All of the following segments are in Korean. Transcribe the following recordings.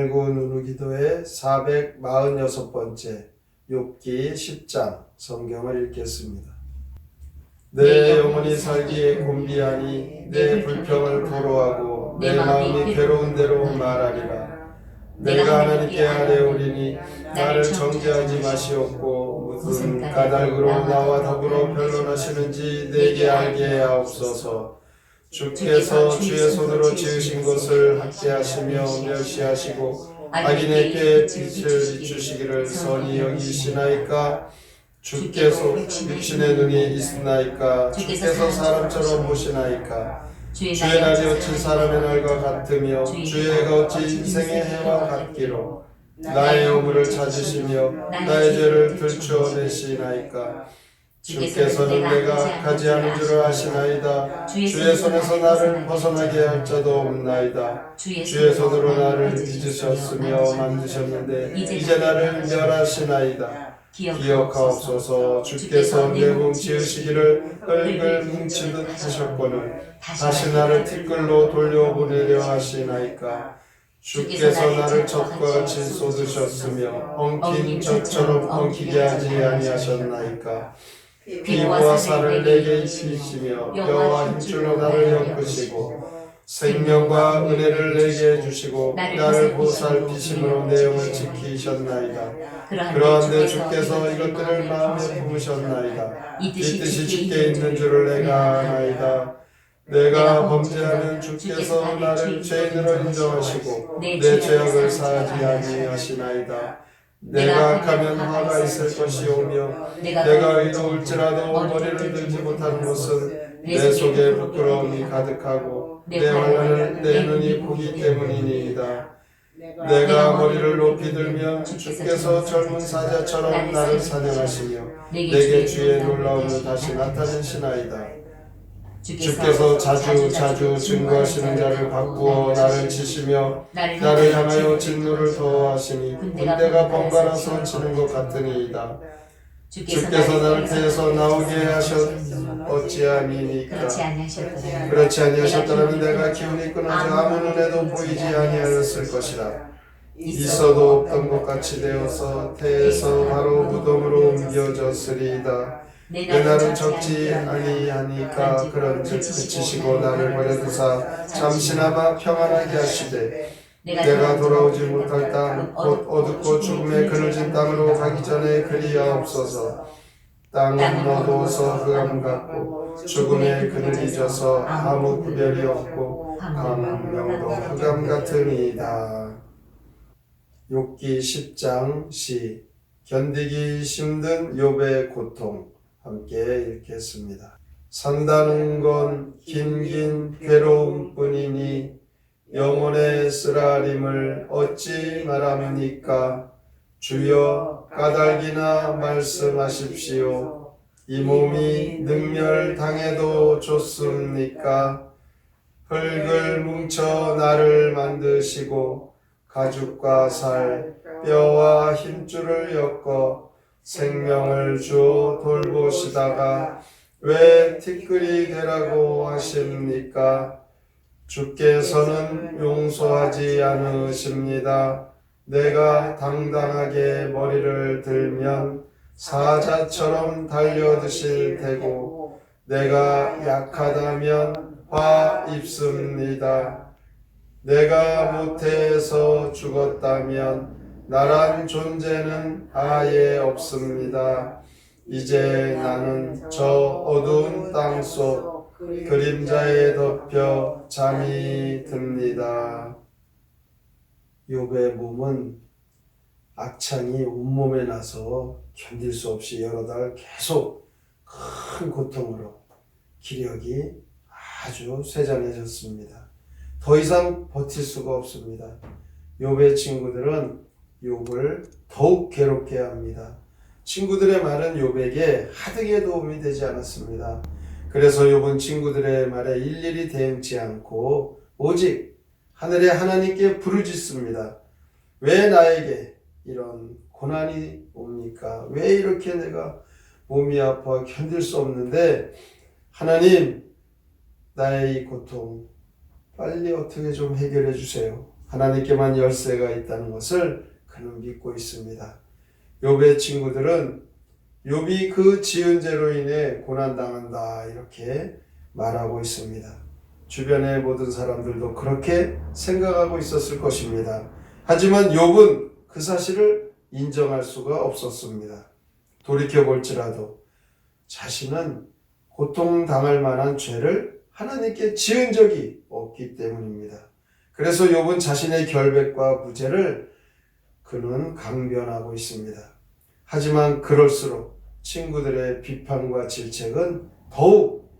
알고 누누기도의 446번째 욥기 10장 성경을 읽겠습니다. 내 영혼이 살기에 곤비하니 내 불평을 토로하고 내 마음이 괴로운 대로 말하리라. 내가 하나님께 아뢰오리니 나를 정죄하지 마시옵고 무슨 까닭으로 나와 더불어 변론하시는지 내게 알게 하옵소서. 주께서 주의 손으로 지으신 것을 학대하시며 멸시하시고 악인에게 빛을 비추시기를 선히 여기시나이까. 주께서 육신의 눈이 있으나이까. 주께서 사람처럼 보시나이까. 주의 날이 어찌 사람의 날과 같으며 주의 해가 어찌 인생의 해와 같기로. 나의 허물을 찾으시며 나의 죄를 들추어내시나이까. 주께서는 내가 악하지 않은 줄을 아시나이다. 주의 손에서 나를 벗어나게 할 자도 없나이다. 주의 손으로 나를 빚으셨으며 만드셨는데 이제 나를 멸하시나이다. 기억하옵소서. 주께서 내 몸 지으시기를 흙을 뭉치듯 하셨거늘 다시 나를 티끌로 돌려보내려 하시나이까. 주께서 나를 젖과 같이 쏟으셨으며 엉킨 젖처럼 엉키게 하지 아니하셨나이까. 피부와 살을 내게 입히시며 뼈와 힘줄로 나를 엮으시고 생명과 은혜를 내게 주시고 나를 보살피심으로 내 영을 지키셨나이다. 그러한데 주께서 이것들을 마음에 품으셨나이다. 이 뜻이 주께 있는 줄을 내가 아나이다. 내가 범죄하면 주께서 나를 죄인으로 인정하시고 내 죄악을 사하지 아니하시나이다. 내가 악하면 화가 있을 것이오며 내가 의로울지라도 머리를 들지 못하는 것은 내 속에 부끄러움이 가득하고 내 환난을 내 눈이 보기 때문이니이다. 내가 머리를 높이 들면 주께서 젊은 사자처럼 나를 사냥하시며 내게 주의 놀라움을 다시 나타내시나이다. 주께서 자주 증거하시는 자를 바꾸어 나를 치시며 나를 향하여 진노를 더하시니 군대가 번갈아서 치는 것 같으니이다. 주께서 나를 태에서 나오게 하셨 어찌함이니까. 그렇지 아니하셨더라면 내가 기운이 끊어져 아무 눈에도 보이지 아니하였을 것이라. 있어도 없던 것 같이 되어서 태에서 바로 무덤으로 옮겨졌으리이다. 내 날은 적지 아니하니까. 그런즉 그치시고 나를 버려두사 잠시나마 평안하게 하시되 내가 돌아오지 못할 땅 곧 어둡고 죽음의 그늘진 땅으로 가기 전에 그리하옵소서. 땅은 어두워서 흑암 같고 죽음의 그늘이 져서 아무 구별이 없고 광명도 흑암 같으니이다. 욥기 10장 시. 견디기 힘든 욥의 고통 함께 읽겠습니다. 산다는 건 긴긴 괴로움뿐이니 영혼의 쓰라림을 어찌 말합니까? 주여 까닭이나 말씀하십시오. 이 몸이 능멸당해도 좋습니까? 흙을 뭉쳐 나를 만드시고 가죽과 살, 뼈와 힘줄을 엮어 생명을 주어 돌보시다가 왜 티끌이 되라고 하십니까? 주께서는 용서하지 않으십니다. 내가 당당하게 머리를 들면 사자처럼 달려드실 테고 내가 약하다면 화 입습니다. 내가 모태에서 죽었다면 나란 존재는 아예 없습니다. 이제 나는 저 어두운 땅속 그림자에 덮여 잠이 듭니다. 욥의 몸은 악창이 온몸에 나서 견딜 수 없이 여러 달 계속 큰 고통으로 기력이 아주 쇠잔해졌습니다. 더 이상 버틸 수가 없습니다. 욥의 친구들은 욥을 더욱 괴롭게 합니다. 친구들의 말은 욥에게 하등의 도움이 되지 않았습니다. 그래서 욥은 친구들의 말에 일일이 대응치 않고 오직 하늘의 하나님께 부르짖습니다. 왜 나에게 이런 고난이 옵니까? 왜 이렇게 내가 몸이 아파 견딜 수 없는데 하나님 나의 이 고통 빨리 어떻게 좀 해결해 주세요. 하나님께만 열쇠가 있다는 것을 그는 믿고 있습니다. 욥의 친구들은 욥이 그 지은 죄로 인해 고난당한다 이렇게 말하고 있습니다. 주변의 모든 사람들도 그렇게 생각하고 있었을 것입니다. 하지만 욥은 그 사실을 인정할 수가 없었습니다. 돌이켜볼지라도 자신은 고통당할 만한 죄를 하나님께 지은 적이 없기 때문입니다. 그래서 욥은 자신의 결백과 무죄를 그는 강변하고 있습니다. 하지만 그럴수록 친구들의 비판과 질책은 더욱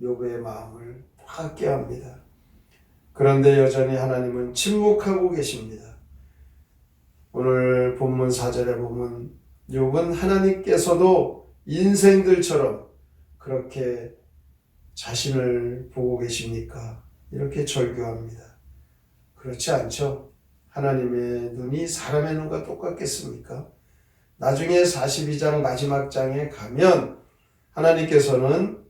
욥의 마음을 따갑게 합니다. 그런데 여전히 하나님은 침묵하고 계십니다. 오늘 본문 4절에 보면 욥은 하나님께서도 인생들처럼 그렇게 자신을 보고 계십니까? 이렇게 절규합니다. 그렇지 않죠? 하나님의 눈이 사람의 눈과 똑같겠습니까? 나중에 42장 마지막 장에 가면 하나님께서는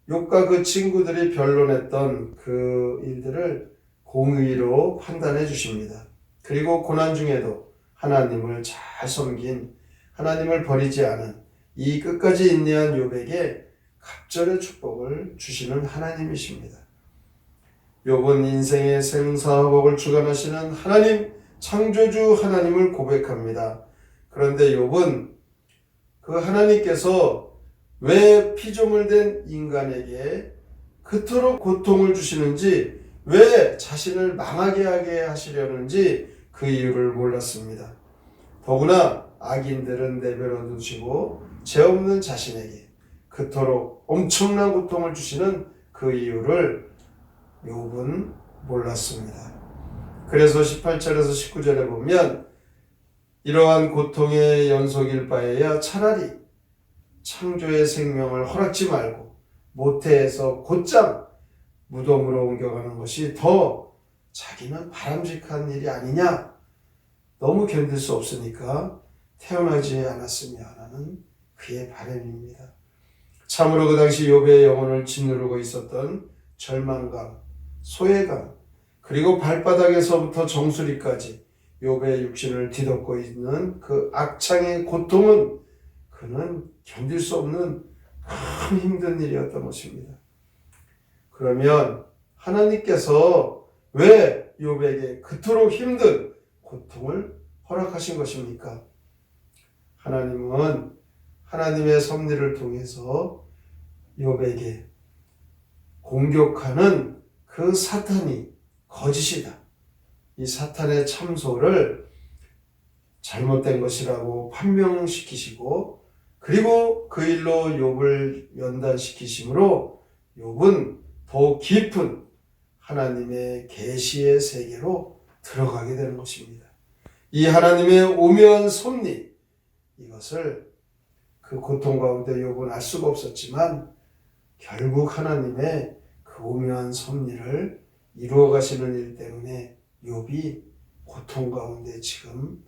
욥과 그 친구들이 변론했던 그 일들을 공의로 판단해 주십니다. 그리고 고난 중에도 하나님을 잘 섬긴, 하나님을 버리지 않은 이 끝까지 인내한 욥에게 갑절의 축복을 주시는 하나님이십니다. 욥은 인생의 생사화복을 주관하시는 하나님, 창조주 하나님을 고백합니다. 그런데 욥은 그 하나님께서 왜 피조물 된 인간에게 그토록 고통을 주시는지, 왜 자신을 망하게 하게 하시려는지 그 이유를 몰랐습니다. 더구나 악인들은 내버려 두시고 죄 없는 자신에게 그토록 엄청난 고통을 주시는 그 이유를 욥은 몰랐습니다. 그래서 18절에서 19절에 보면 이러한 고통의 연속일 바에야 차라리 창조의 생명을 허락지 말고 모태에서 곧장 무덤으로 옮겨가는 것이 더 자기는 바람직한 일이 아니냐, 너무 견딜 수 없으니까 태어나지 않았으면 하는 그의 바람입니다. 참으로 그 당시 욥의 영혼을 짓누르고 있었던 절망감, 소외감, 그리고 발바닥에서부터 정수리까지 욥의 육신을 뒤덮고 있는 그 악창의 고통은 그는 견딜 수 없는 큰 힘든 일이었던 것입니다. 그러면 하나님께서 왜 욥에게 그토록 힘든 고통을 허락하신 것입니까? 하나님은 하나님의 섭리를 통해서 욥에게 공격하는 그 사탄이 거짓이다, 이 사탄의 참소를 잘못된 것이라고 판명시키시고, 그리고 그 일로 욥을 연단시키심으로 욥은 더 깊은 하나님의 계시의 세계로 들어가게 되는 것입니다. 이 하나님의 오묘한 섭리, 이것을 그 고통 가운데 욥은 알 수가 없었지만 결국 하나님의 그 오묘한 섭리를 이루어 가시는 일 때문에 욥이 고통 가운데 지금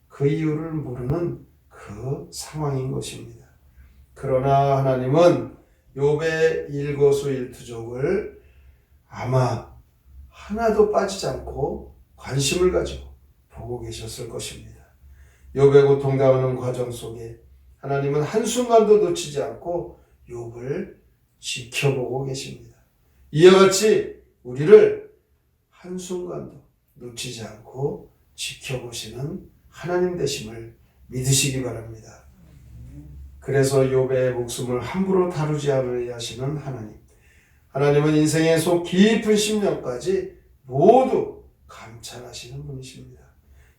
그 이유를 모르는 그 상황인 것입니다. 그러나 하나님은 욥의 일거수일투족을 아마 하나도 빠지지 않고 관심을 가지고 보고 계셨을 것입니다. 욥의 고통당하는 과정 속에 하나님은 한순간도 놓치지 않고 욥을 지켜보고 계십니다. 이와 같이 우리를 한순간도 놓치지 않고 지켜보시는 하나님 되심을 믿으시기 바랍니다. 그래서 욥의 목숨을 함부로 다루지 않으려 하시는 하나님. 하나님은 인생의 속 깊은 심령까지 모두 감찰하시는 분이십니다.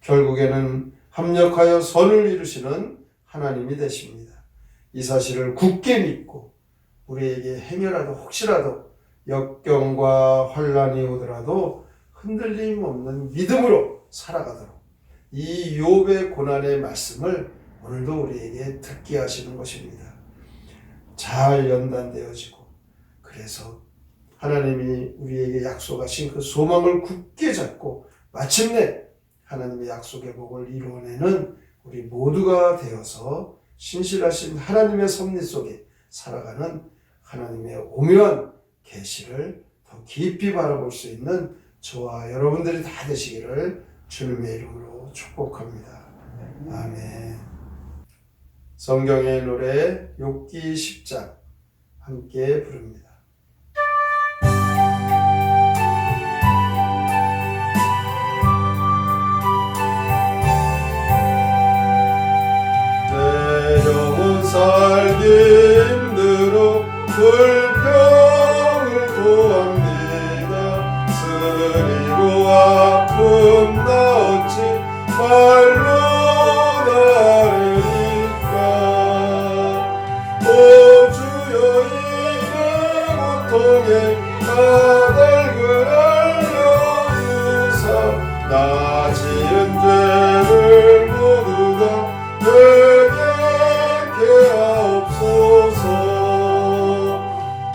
결국에는 합력하여 선을 이루시는 하나님이 되십니다. 이 사실을 굳게 믿고 우리에게 행여라도 혹시라도 역경과 환란이 오더라도 흔들림 없는 믿음으로 살아가도록 이 욥의 고난의 말씀을 오늘도 우리에게 듣게 하시는 것입니다. 잘 연단되어지고, 그래서 하나님이 우리에게 약속하신 그 소망을 굳게 잡고 마침내 하나님의 약속의 복을 이루어내는 우리 모두가 되어서 신실하신 하나님의 섭리 속에 살아가는 하나님의 오묘한 계시를 더 깊이 바라볼 수 있는 저와 여러분들이 다 되시기를 주님의 이름으로 축복합니다. 아멘. 성경의 노래 욥기 10장 함께 부릅니다. 내 영혼 살기 힘들어 불평을 토합니다. 쓰리고 아픔 나 어찌 말로 나르니까. 오 주여 이내 고통에 까닭을 알려주사 나 지은 죄를 모두 다 회개케 하옵소서.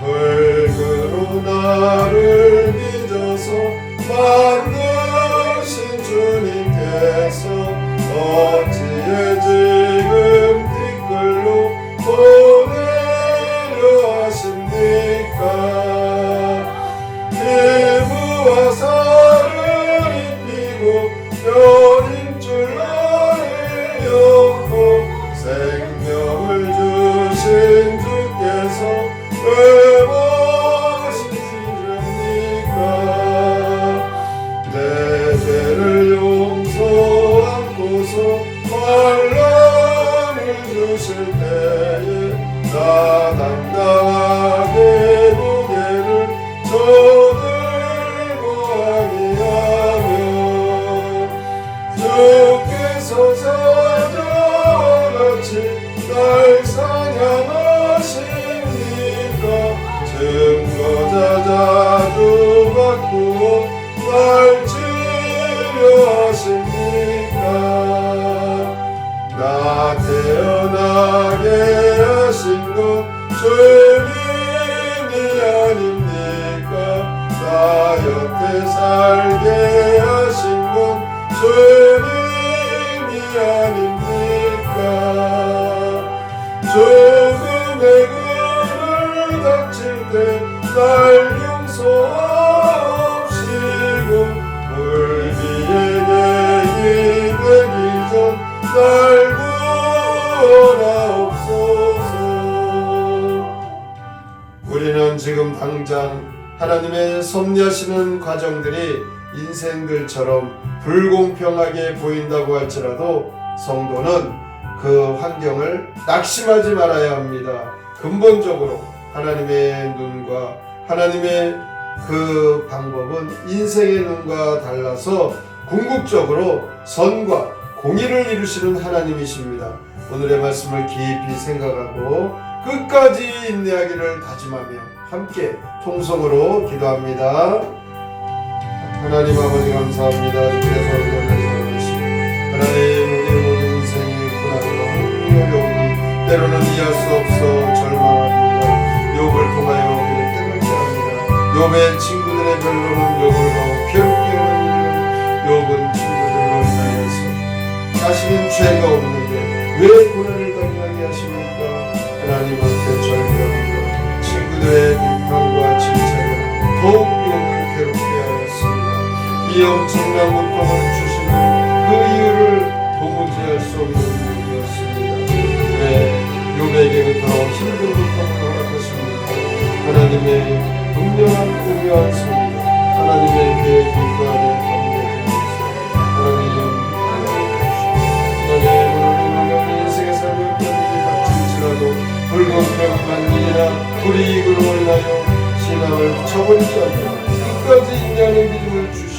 흙으로 나를 빚어서 만드신 주님께서 어찌해 지금 티끌로 보내려 하십니까. 피부와 살을 입히고 뼈인 줄 나를 엮고 생명을 주신 주께서 왜 보시십니까. 내 죄를 용서하고서 환난을 주실 때에 나 당당하게 고개를 저들고 아니하며 주께서 사자와 같이 날 사냥하십니까. 증거자 자주 바꾸어 날 치료하십니까. 나 태어나게 하신 건 주님이 아닙니까. 나 여태 살게 하신 건 주님이 아닙니까. 죽음의 문을 닥칠 때 날 용서하옵시고 물 위에 객이 되기 전 날 구원하옵소서. 우리는 지금 당장 하나님의 섭리하시는 과정들이 인생들처럼 불공평하게 보인다고 할지라도 성도는 그 환경을 낙심하지 말아야 합니다. 근본적으로 하나님의 눈과 하나님의 그 방법은 인생의 눈과 달라서 궁극적으로 선과 공의를 이루시는 하나님이십니다. 오늘의 말씀을 깊이 생각하고 끝까지 인내하기를 다짐하며 함께 통성으로 기도합니다. 하나님 아버지 감사합니다. 주께서 은혜를 주시고 하나님 우리의 모든 인생의 고난과 어려움이 때로는 이해할 수 없어 절망합니다. 욥을 통하여 우리를 깨닫게 합니다. 욥의 친구들의 변론은 욥을 더 괴롭게 하는 일은 욥은 친구들로 인하여서 자신은 죄가 없는데 왜 고난을 당하게 하십니까? 하나님한테 절망과 친구들의 비판과 칭찬은 더욱 욥을 괴롭게 하였습니다. 이 엄청난 고통을 주시는 그 이유를 도무지 알 수 없는 일이었습니다. 왜 욥에게는 더 힘든 고통을 허락하십니까? 하나님의 분명한 교묘한 섭리, 하나님의 계획 그 안에 담겨져 하나님 오늘 인생의 삶을 편히 닥칠지라도 불공평한 일이나 불이익으로 인하여 신앙을 쳐버리지 않고 끝까지 인내하는 믿음을 주시옵소서.